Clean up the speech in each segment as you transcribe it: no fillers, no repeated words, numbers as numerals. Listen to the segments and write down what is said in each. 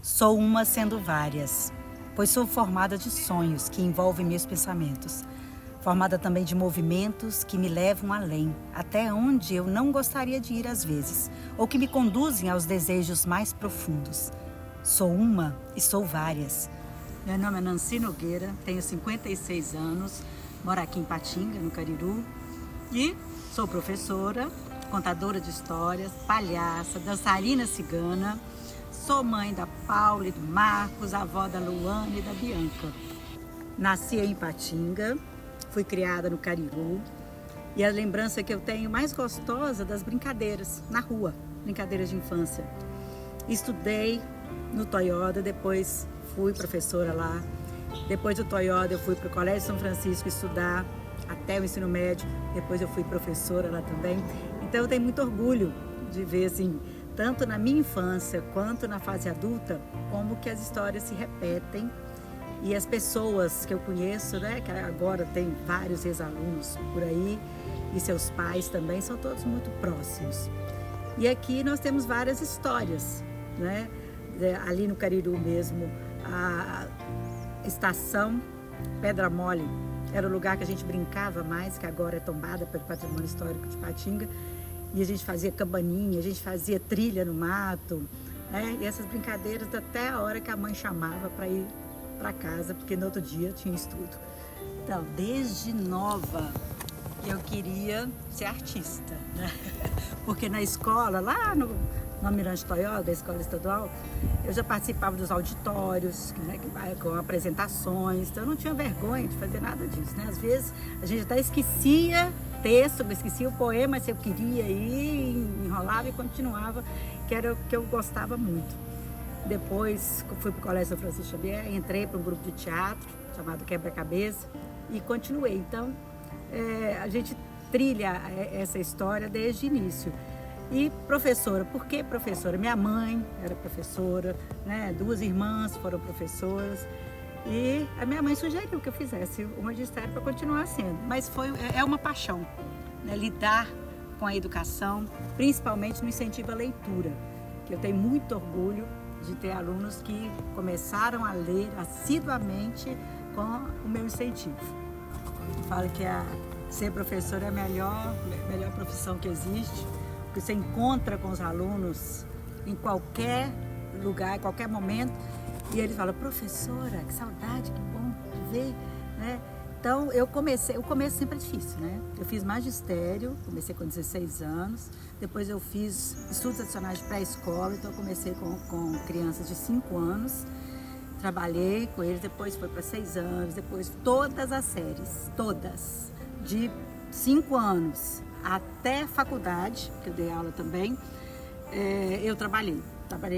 Sou uma sendo várias, pois sou formada de sonhos que envolvem meus pensamentos. Formada também de movimentos que me levam além, até onde eu não gostaria de ir às vezes, ou que me conduzem aos desejos mais profundos. Sou uma e sou várias. Meu nome é Nancy Nogueira, tenho 56 anos, moro aqui em Patinga, no Cariru, e sou professora, contadora de histórias, palhaça, dançarina cigana. Sou mãe da Paula e do Marcos, avó da Luana e da Bianca. Nasci em Patinga, fui criada no Cariru e a lembrança que eu tenho mais gostosa das brincadeiras na rua, brincadeiras de infância. Estudei no Toyota, depois fui professora lá. Depois do Toyota eu fui para o Colégio São Francisco estudar até o ensino médio, depois eu fui professora lá também. Então eu tenho muito orgulho de ver assim, tanto na minha infância quanto na fase adulta, como que as histórias se repetem e as pessoas que eu conheço, né, que agora tem vários ex-alunos por aí e seus pais também, são todos muito próximos. E aqui nós temos várias histórias, né, ali no Cariru mesmo, a estação Pedra Mole era o lugar que a gente brincava mais, que agora é tombada pelo Patrimônio Histórico de Patinga. E a gente fazia cabaninha, a gente fazia trilha no mato, né? E essas brincadeiras até a hora que a mãe chamava para ir para casa, porque no outro dia tinha estudo. Então, desde nova, eu queria ser artista, né? Porque na escola, lá no Almirante Toyota, da escola estadual, eu já participava dos auditórios, né, com apresentações, então eu não tinha vergonha de fazer nada disso, né? Às vezes a gente até esquecia texto, esquecia o poema, se eu queria ir, enrolava e continuava, que era o que eu gostava muito. Depois fui para o Colégio São Francisco Xavier, entrei para um grupo de teatro chamado Quebra-Cabeça e continuei. Então a gente trilha essa história desde o início. E professora, por que professora? Minha mãe era professora, né? 2 irmãs foram professoras. E a minha mãe sugeriu que eu fizesse o magistério para continuar sendo. Mas é uma paixão, né? Lidar com a educação, principalmente no incentivo à leitura. Que eu tenho muito orgulho de ter alunos que começaram a ler assiduamente com o meu incentivo. Eu falo que ser professora é a melhor profissão que existe. Porque você encontra com os alunos em qualquer lugar, em qualquer momento, e eles falam, professora, que saudade, que bom de ver, né? Então, o começo sempre é difícil, né? Eu fiz magistério, comecei com 16 anos, depois eu fiz estudos adicionais de pré-escola, então eu comecei com crianças de 5 anos, trabalhei com eles, depois foi para 6 anos, depois todas as séries, todas, de 5 anos até faculdade, que eu dei aula também, eu trabalhei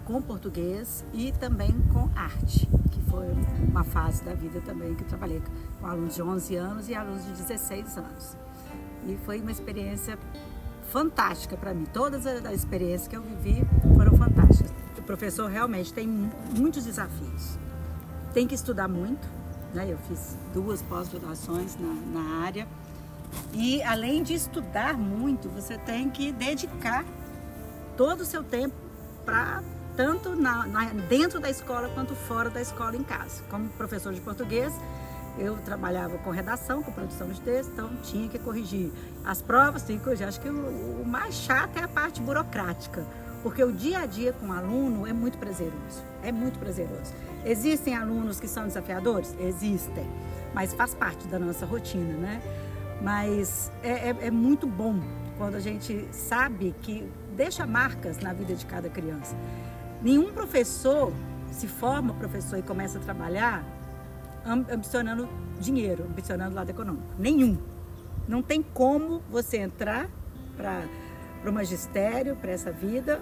com português e também com arte, que foi uma fase da vida também que eu trabalhei com alunos de 11 anos e alunos de 16 anos. E foi uma experiência fantástica para mim. Todas as experiências que eu vivi foram fantásticas. O professor realmente tem muitos desafios. Tem que estudar muito, né? Eu fiz 2 pós-graduações na área. E além de estudar muito, você tem que dedicar todo o seu tempo para tanto dentro da escola quanto fora da escola em casa. Como professor de português, eu trabalhava com redação, com produção de texto, então tinha que corrigir as provas, tinha que corrigir. Acho que o mais chato é a parte burocrática, porque o dia a dia com o aluno é muito prazeroso, Existem alunos que são desafiadores? Existem, mas faz parte da nossa rotina, né? Mas é muito bom quando a gente sabe que deixa marcas na vida de cada criança. Nenhum professor se forma professor e começa a trabalhar ambicionando dinheiro, ambicionando o lado econômico. Nenhum. Não tem como você entrar para o magistério, para essa vida,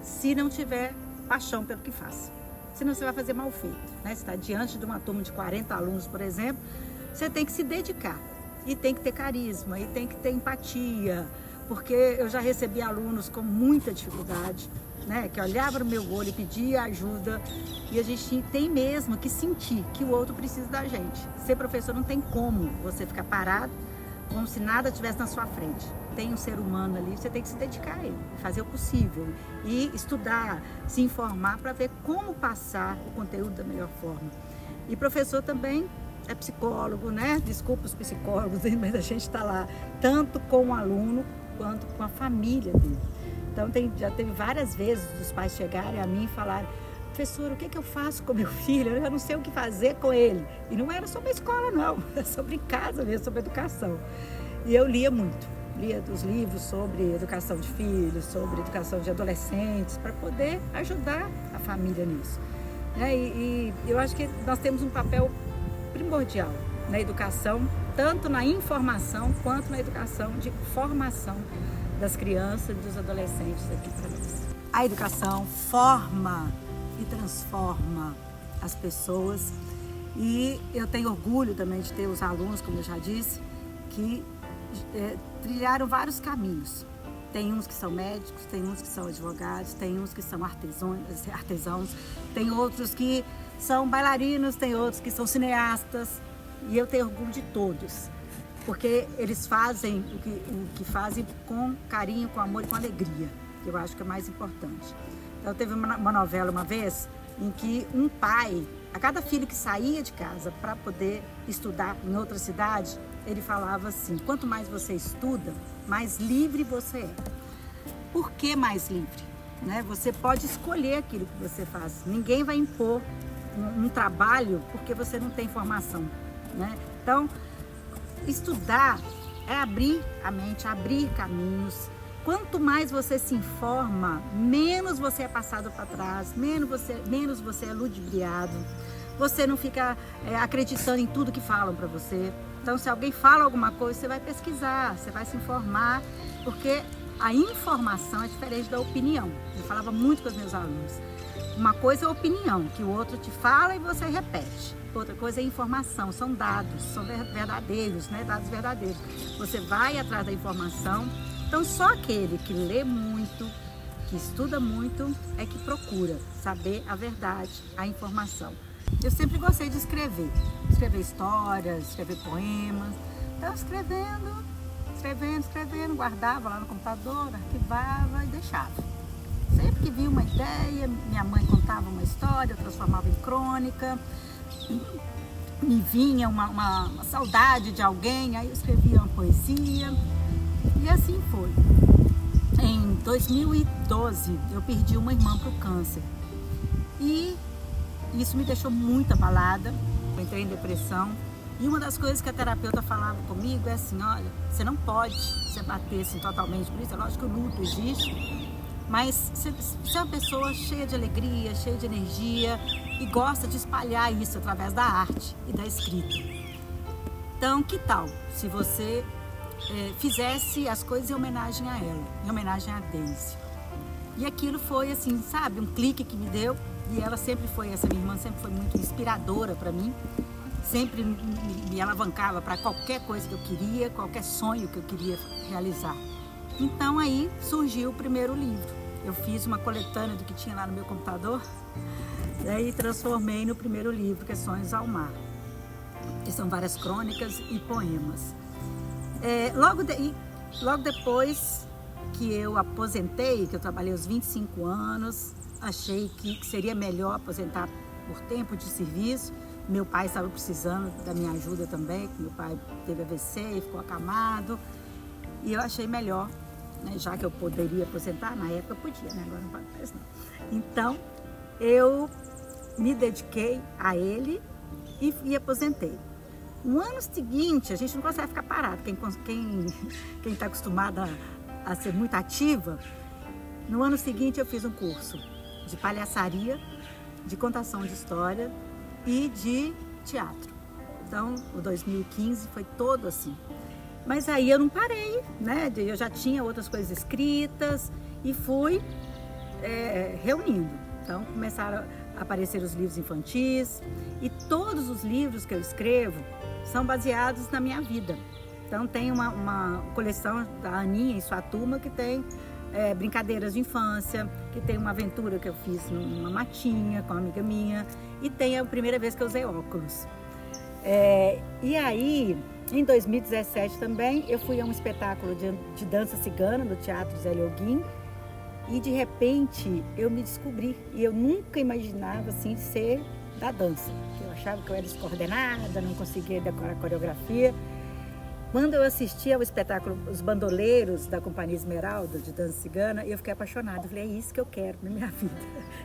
se não tiver paixão pelo que faz. Senão você vai fazer mal feito, né? Você está diante de uma turma de 40 alunos, por exemplo, você tem que se dedicar. E tem que ter carisma, e tem que ter empatia, porque eu já recebi alunos com muita dificuldade, né, que olhavam no meu olho e pediam ajuda, e a gente tem mesmo que sentir que o outro precisa da gente. Ser professor não tem como você ficar parado, como se nada estivesse na sua frente. Tem um ser humano ali, você tem que se dedicar a ele, fazer o possível e estudar, se informar para ver como passar o conteúdo da melhor forma. E professor também é psicólogo, né? Desculpa os psicólogos, mas a gente está lá tanto com o aluno quanto com a família dele. Então já teve várias vezes os pais chegarem a mim e falarem: professor, o que eu faço com meu filho? Eu não sei o que fazer com ele. E não era sobre a escola, não, era sobre casa mesmo, sobre educação. E eu lia muito, lia dos livros sobre educação de filhos, sobre educação de adolescentes, para poder ajudar a família nisso. E eu acho que nós temos um papel primordial na educação, tanto na informação quanto na educação de formação das crianças e dos adolescentes aqui para nós. A educação forma e transforma as pessoas e eu tenho orgulho também de ter os alunos, como eu já disse, que trilharam vários caminhos. Tem uns que são médicos, tem uns que são advogados, tem uns que são artesãos, tem outros que são bailarinos, tem outros que são cineastas, e eu tenho orgulho de todos, porque eles fazem o que fazem com carinho, com amor e com alegria, que eu acho que é mais importante. Então, teve uma novela uma vez em que um pai, a cada filho que saía de casa para poder estudar em outra cidade, ele falava assim: quanto mais você estuda, mais livre você é. Por que mais livre? Né? Você pode escolher aquilo que você faz. Ninguém vai impor um trabalho porque você não tem formação. Né? Então, estudar é abrir a mente, abrir caminhos. Quanto mais você se informa, menos você é passado para trás, menos você é ludibriado. Você não fica acreditando em tudo que falam para você. Então, se alguém fala alguma coisa, você vai pesquisar, você vai se informar, porque a informação é diferente da opinião. Eu falava muito com os meus alunos. Uma coisa é a opinião, que o outro te fala e você repete. Outra coisa é informação, são dados, são verdadeiros, né? Dados verdadeiros. Você vai atrás da informação. Então, só aquele que lê muito, que estuda muito, é que procura saber a verdade, a informação. Eu sempre gostei de escrever histórias, escrever poemas. Então, escrevendo, guardava lá no computador, arquivava e deixava. Sempre que via uma ideia, minha mãe contava uma história, eu transformava em crônica, me vinha uma saudade de alguém, aí eu escrevia uma poesia. E assim foi. Em 2012, eu perdi uma irmã para o câncer. E isso me deixou muito abalada. Eu entrei em depressão. E uma das coisas que a terapeuta falava comigo é assim: olha, você não pode se abater assim, totalmente por isso. É lógico que o luto existe, mas você é uma pessoa cheia de alegria, cheia de energia e gosta de espalhar isso através da arte e da escrita. Então, que tal se você fizesse as coisas em homenagem a ela, em homenagem a Daisy? E aquilo foi assim, sabe, um clique que me deu. E ela sempre foi, essa minha irmã sempre foi muito inspiradora para mim, sempre me alavancava para qualquer coisa que eu queria, qualquer sonho que eu queria realizar. Então aí surgiu o primeiro livro. Eu fiz uma coletânea do que tinha lá no meu computador, e aí transformei no primeiro livro, que é Sonhos ao Mar, que são várias crônicas e poemas. Logo depois que eu aposentei, que eu trabalhei os 25 anos, achei que seria melhor aposentar por tempo de serviço. Meu pai estava precisando da minha ajuda também, meu pai teve AVC e ficou acamado. E eu achei melhor, né, já que eu poderia aposentar, na época eu podia, né, agora não pode mais não. Então, eu me dediquei a ele e aposentei. No ano seguinte, a gente não consegue ficar parado, quem está acostumada a ser muito ativa. No ano seguinte eu fiz um curso de palhaçaria, de contação de história e de teatro. Então, o 2015 foi todo assim. Mas aí eu não parei, né? Eu já tinha outras coisas escritas e fui reunindo. Então, começaram a aparecer os livros infantis e todos os livros que eu escrevo são baseados na minha vida. Então, tem uma coleção da Aninha e sua turma que tem brincadeiras de infância, que tem uma aventura que eu fiz numa matinha com uma amiga minha, e tem a primeira vez que eu usei óculos. E aí Em 2017 também eu fui a um espetáculo de dança cigana no Teatro Zé Lioguin e de repente eu me descobri e eu nunca imaginava assim ser da dança. Eu achava que eu era descoordenada, não conseguia decorar a coreografia. Quando eu assisti ao espetáculo Os Bandoleiros da Companhia Esmeralda de dança cigana, eu fiquei apaixonada. Eu falei, é isso que eu quero na minha vida.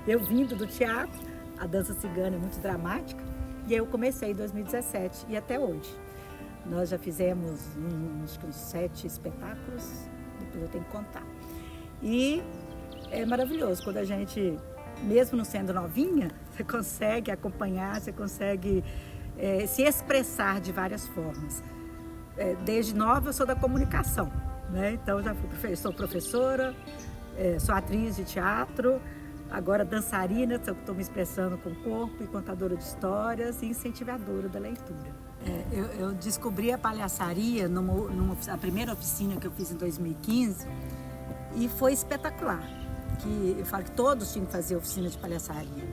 Eu vindo do teatro, a dança cigana é muito dramática, e eu comecei em 2017 e até hoje. Nós já fizemos acho que uns 7 espetáculos, depois eu tenho que contar. E é maravilhoso quando a gente, mesmo não sendo novinha, você consegue acompanhar, você consegue se expressar de várias formas. Desde nova eu sou da comunicação, né? Então já sou professora, sou atriz de teatro, agora dançarina, estou me expressando com o corpo, e contadora de histórias e incentivadora da leitura. Eu descobri a palhaçaria na primeira oficina que eu fiz em 2015 e foi espetacular. Eu falo que todos tinham que fazer oficina de palhaçaria.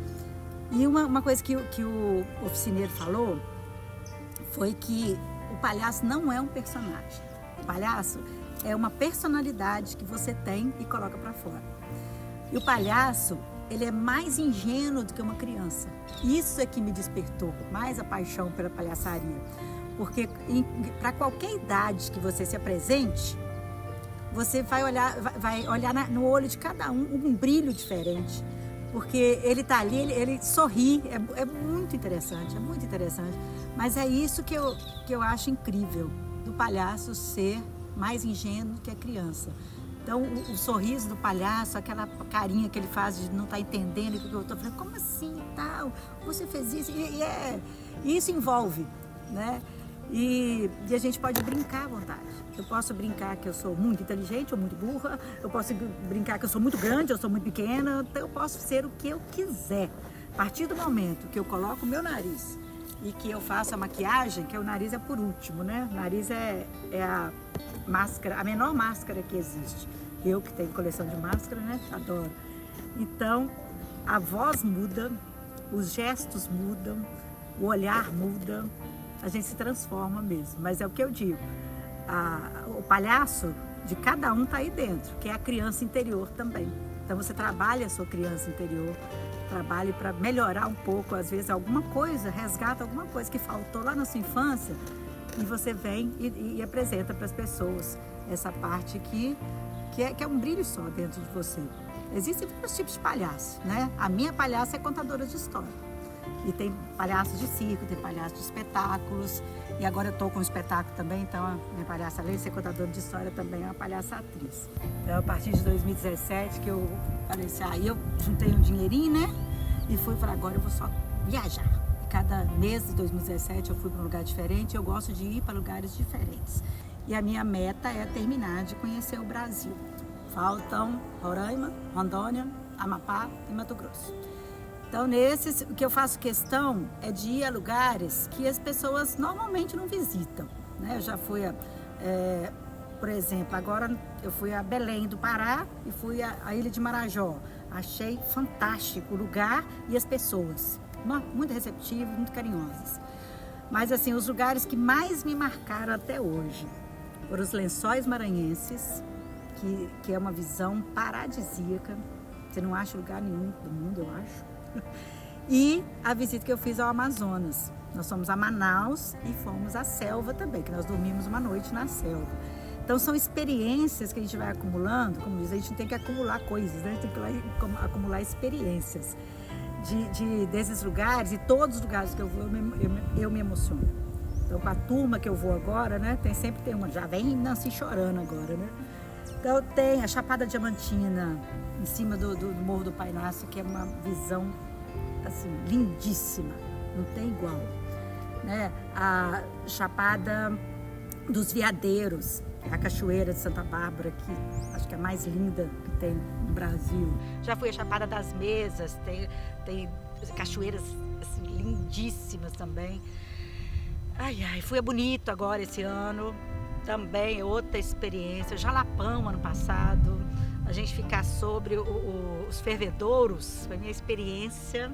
E uma coisa que o oficineiro falou foi que o palhaço não é um personagem. O palhaço é uma personalidade que você tem e coloca para fora. E o palhaço, ele é mais ingênuo do que uma criança. Isso é que me despertou mais a paixão pela palhaçaria. Porque para qualquer idade que você se apresente, você vai olhar no olho de cada um brilho diferente. Porque ele está ali, ele sorri, é muito interessante, é muito interessante. Mas é isso que eu acho incrível, do palhaço ser mais ingênuo que a criança. Então, o sorriso do palhaço, aquela carinha que ele faz de não estar entendendo o que eu estou falando, como assim, tal, você fez isso, e isso envolve, né? E a gente pode brincar à vontade. Eu posso brincar que eu sou muito inteligente ou muito burra, eu posso brincar que eu sou muito grande, eu sou muito pequena, então eu posso ser o que eu quiser. A partir do momento que eu coloco o meu nariz e que eu faço a maquiagem, que o nariz é por último, né? O nariz é a máscara, a menor máscara que existe. Eu que tenho coleção de máscara, né? Adoro. Então, a voz muda, os gestos mudam, o olhar muda, a gente se transforma mesmo. Mas é o que eu digo, o palhaço de cada um está aí dentro, que é a criança interior também. Então você trabalha a sua criança interior, trabalhe para melhorar um pouco, às vezes alguma coisa, resgata alguma coisa que faltou lá na sua infância e você vem e apresenta para as pessoas essa parte que é um brilho só dentro de você. Existem vários tipos de palhaço, né? A minha palhaça é contadora de história. E tem palhaços de circo, tem palhaços de espetáculos. E agora eu estou com um espetáculo também, então a minha palhaça, além de ser contadora de história, também é uma palhaça atriz. Então, a partir de 2017 que eu falei assim, aí eu juntei um dinheirinho, né? E fui para agora eu vou só viajar. E cada mês de 2017 eu fui para um lugar diferente, eu gosto de ir para lugares diferentes. E a minha meta é terminar de conhecer o Brasil. Faltam Roraima, Rondônia, Amapá e Mato Grosso. Então, nesses, o que eu faço questão é de ir a lugares que as pessoas normalmente não visitam, né? Eu já fui por exemplo, agora eu fui a Belém do Pará e fui à Ilha de Marajó. Achei fantástico o lugar e as pessoas, muito receptivas, muito carinhosas. Mas, assim, os lugares que mais me marcaram até hoje foram os Lençóis Maranhenses, que é uma visão paradisíaca. Você não acha lugar nenhum do mundo, eu acho. E a visita que eu fiz ao Amazonas. Nós fomos a Manaus e fomos à selva também, que nós dormimos uma noite na selva. Então são experiências que a gente vai acumulando, como diz, a gente tem que acumular coisas, né? A gente tem que acumular experiências desses lugares, e todos os lugares que eu vou eu me emociono. Então com a turma que eu vou agora, né? Sempre tem uma, já vem Nancy chorando agora, né? Então tem a Chapada Diamantina, em cima do Morro do Pai Inácio, que é uma visão assim, lindíssima, não tem igual, né? A Chapada dos Veadeiros, a Cachoeira de Santa Bárbara, que acho que é a mais linda que tem no Brasil. Já fui a Chapada das Mesas, tem cachoeiras assim, lindíssimas também. Fui a Bonito agora esse ano, também é outra experiência. Jalapão ano passado, a gente ficar sobre os fervedouros, foi minha experiência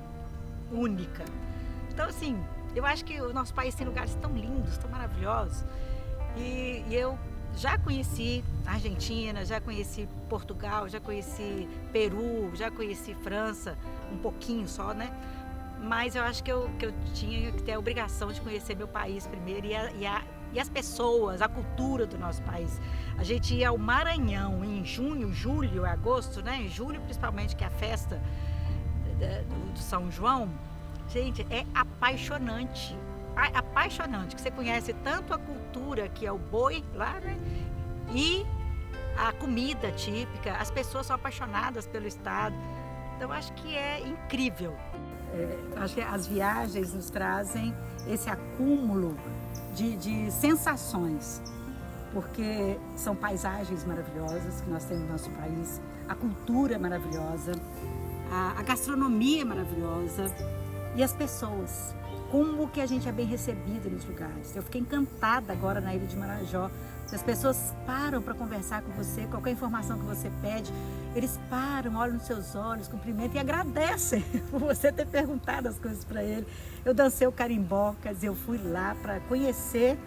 única. Então, assim, Eu acho que o nosso país tem lugares tão lindos, tão maravilhosos. E eu já conheci Argentina, já conheci Portugal, já conheci Peru, já conheci França, um pouquinho só, né? Mas eu acho que eu tinha que ter a obrigação de conhecer meu país primeiro e as pessoas, a cultura do nosso país. A gente ia ao Maranhão em junho, julho, agosto, né? Em julho principalmente, que é a festa do São João. Gente, é apaixonante. Apaixonante, que você conhece tanto a cultura, que é o boi lá, né? E a comida típica. As pessoas são apaixonadas pelo estado. Então, acho que é incrível. Acho que as viagens nos trazem esse acúmulo de sensações, porque são paisagens maravilhosas que nós temos no nosso país, a cultura é maravilhosa, a gastronomia é maravilhosa e as pessoas. Como que a gente é bem recebido nos lugares. Eu fiquei encantada agora na Ilha de Marajó. As pessoas param para conversar com você, qualquer informação que você pede, eles param, olham nos seus olhos, cumprimentam e agradecem por você ter perguntado as coisas para ele. Eu dancei o carimbó, quer dizer, eu fui lá para conhecer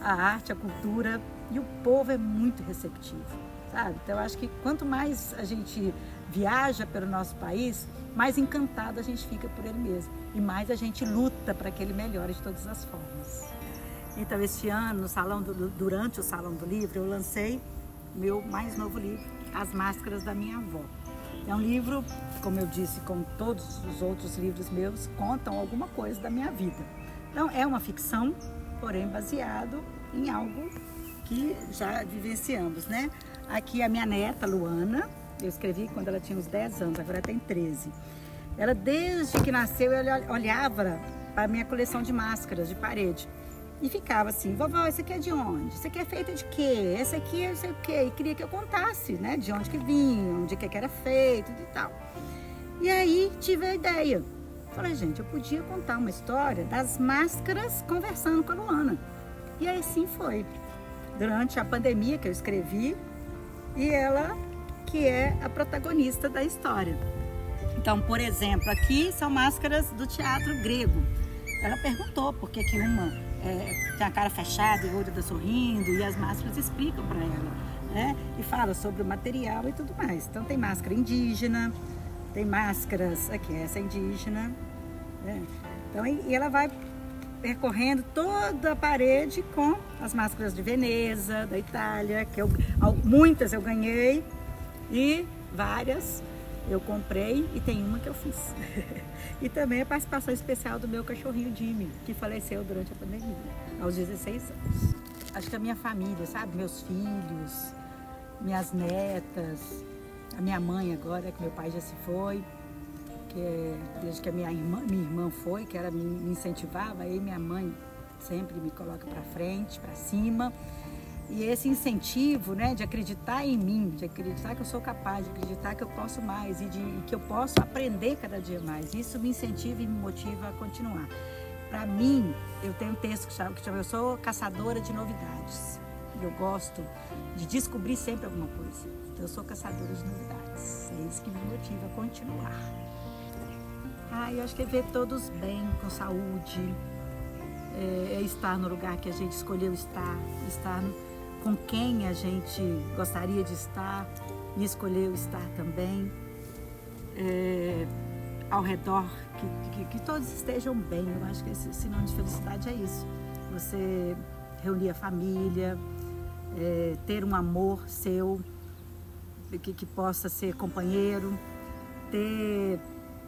a arte, a cultura, e o povo é muito receptivo, sabe? Então eu acho que quanto mais a gente viaja pelo nosso país, mais encantado a gente fica por ele mesmo e mais a gente luta para que ele melhore de todas as formas. Então, este ano, durante o Salão do Livro, eu lancei meu mais novo livro, As Máscaras da Minha Avó. É um livro, como eu disse, como todos os outros livros meus, contam alguma coisa da minha vida. Então, é uma ficção, porém baseado em algo que já vivenciamos, né? Aqui a minha neta, Luana, eu escrevi quando ela tinha uns 10 anos, agora ela tem 13. Ela, desde que nasceu, ela olhava para a minha coleção de máscaras de parede e ficava assim: vovó, esse aqui é de onde? Esse aqui é feito de quê? Esse aqui é não sei o quê. E queria que eu contasse, né? De onde que vinha, onde que era feito e tal. E aí tive a ideia. Falei, gente, eu podia contar uma história das máscaras conversando com a Luana. E aí sim foi. Durante a pandemia que eu escrevi, e ela que é a protagonista da história. Então, por exemplo, aqui são máscaras do teatro grego. Ela perguntou por que uma tem a cara fechada e a outra está sorrindo, e as máscaras explicam para ela, né? E fala sobre o material e tudo mais. Então tem máscara indígena, tem máscaras, aqui essa é indígena, né? Então, e ela vai percorrendo toda a parede com as máscaras de Veneza, da Itália, que muitas eu ganhei e várias eu comprei, e tem uma que eu fiz. E também a participação especial do meu cachorrinho Jimmy, que faleceu durante a pandemia, aos 16 anos. Acho que a minha família, sabe? Meus filhos, minhas netas, a minha mãe agora, que meu pai já se foi, desde que a minha irmã foi, que ela me incentivava, aí minha mãe sempre me coloca para frente, para cima. E esse incentivo, né, de acreditar em mim, de acreditar que eu sou capaz, de acreditar que eu posso mais e que eu posso aprender cada dia mais, isso me incentiva e me motiva a continuar. Para mim, eu tenho um texto que chama Eu Sou Caçadora de Novidades. Eu gosto de descobrir sempre alguma coisa. Então, eu sou caçadora de novidades. É isso que me motiva a continuar. Eu acho que é ver todos bem, com saúde, é estar no lugar que a gente escolheu estar com quem a gente gostaria de estar e escolheu estar também, ao redor, que todos estejam bem. Eu acho que esse sinônimo de felicidade é isso. Você reunir a família, ter um amor seu, que possa ser companheiro, ter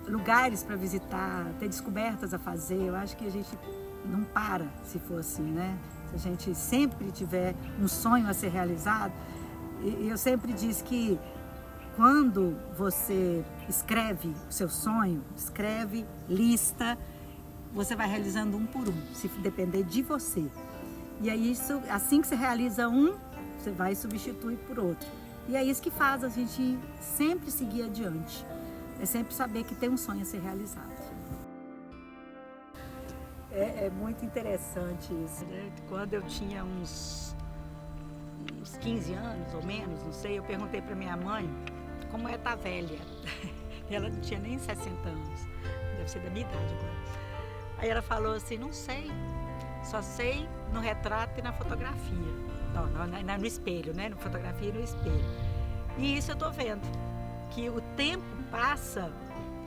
lugares para visitar, ter descobertas a fazer. Eu acho que a gente não para se for assim, né? Se a gente sempre tiver um sonho a ser realizado. E eu sempre disse que quando você escreve o seu sonho, escreve, lista, você vai realizando um por um, se depender de você. E é isso, assim que você realiza um, você vai substituir por outro. E é isso que faz a gente sempre seguir adiante. É sempre saber que tem um sonho a ser realizado. É muito interessante isso, né? Quando eu tinha uns 15 anos ou menos, não sei, eu perguntei para minha mãe como é estar velha. Ela não tinha nem 60 anos, deve ser da minha idade agora. Aí ela falou assim, não sei, só sei no retrato e na fotografia. Não, no espelho, né? Na fotografia e no espelho. E isso eu tô vendo, que o tempo passa,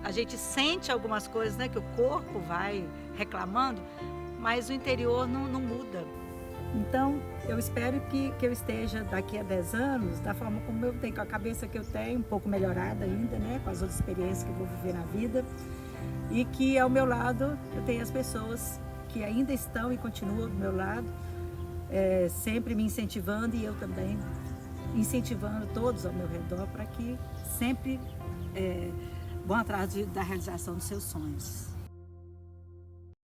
a gente sente algumas coisas, né? Que o corpo vai reclamando, mas o interior não muda. Então, eu espero que eu esteja daqui a 10 anos, da forma como eu tenho, com a cabeça que eu tenho, um pouco melhorada ainda, né? Com as outras experiências que eu vou viver na vida. E que ao meu lado eu tenho as pessoas que ainda estão e continuam do meu lado, sempre me incentivando, e eu também incentivando todos ao meu redor para que sempre vão atrás da realização dos seus sonhos.